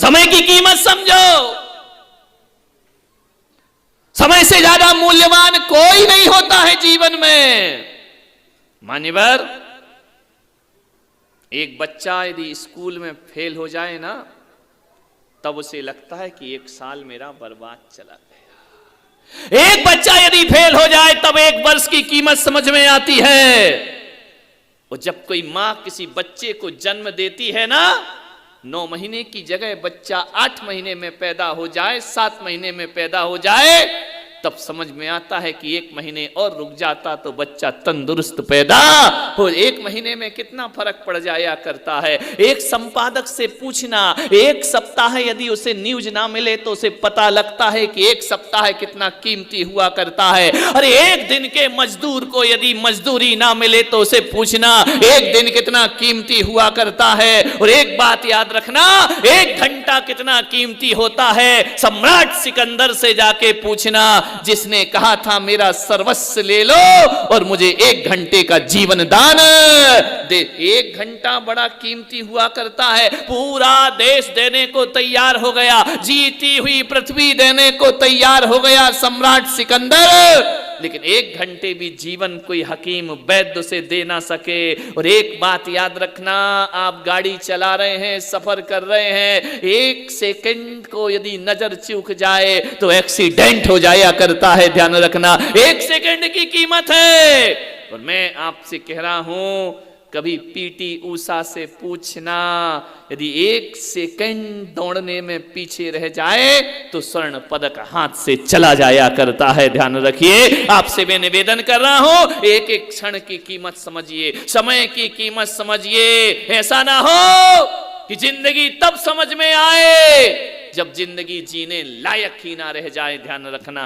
समय की कीमत समझो। समय से ज्यादा मूल्यवान कोई नहीं होता है जीवन में। मान्यवर, एक बच्चा यदि स्कूल में फेल हो जाए ना, तब उसे लगता है कि एक साल मेरा बर्बाद चला गया। एक बच्चा यदि फेल हो जाए तब एक वर्ष की कीमत समझ में आती है। और जब कोई मां किसी बच्चे को जन्म देती है ना, 9 महीने की जगह बच्चा 8 महीने में पैदा हो जाए, 7 महीने में पैदा हो जाए, तब समझ में आता है कि 1 महीने और रुक जाता तो बच्चा तंदुरुस्त पैदा हो। 1 महीने में कितना फर्क पड़ जाया करता है। एक संपादक से पूछना, 1 सप्ताह यदि उसे न्यूज ना मिले तो उसे पता लगता है कि 1 सप्ताह कितना कीमती हुआ करता है। अरे 1 दिन के मजदूर को यदि मजदूरी ना मिले तो उसे पूछना 1 दिन कितना कीमती हुआ करता है। और एक बात याद रखना, 1 घंटा कितना कीमती होता है। सम्राट सिकंदर से जाके पूछना, जिसने कहा था मेरा सर्वस्व ले लो और मुझे 1 घंटे का जीवन दान दे। 1 घंटा बड़ा कीमती हुआ करता है। पूरा देश देने को तैयार हो गया, जीती हुई पृथ्वी देने को तैयार हो गया सम्राट सिकंदर, लेकिन 1 घंटे भी जीवन कोई हकीम वैद्य से दे ना सके। और एक बात याद रखना, आप गाड़ी चला रहे हैं, सफर कर रहे हैं, 1 सेकंड को यदि नजर चूक जाए तो एक्सीडेंट हो जाया करता है। ध्यान रखना, 1 सेकंड की कीमत है। और मैं आपसे कह रहा हूं, कभी पीटी ऊषा से पूछना, यदि 1 सेकंड दौड़ने में पीछे रह जाए तो स्वर्ण पदक हाथ से चला जाया करता है। ध्यान रखिए, आपसे मैं निवेदन कर रहा हूं, एक एक क्षण की कीमत समझिए, समय की कीमत समझिए। ऐसा ना हो कि जिंदगी तब समझ में आए जब जिंदगी जीने लायक ही ना रह जाए। ध्यान रखना।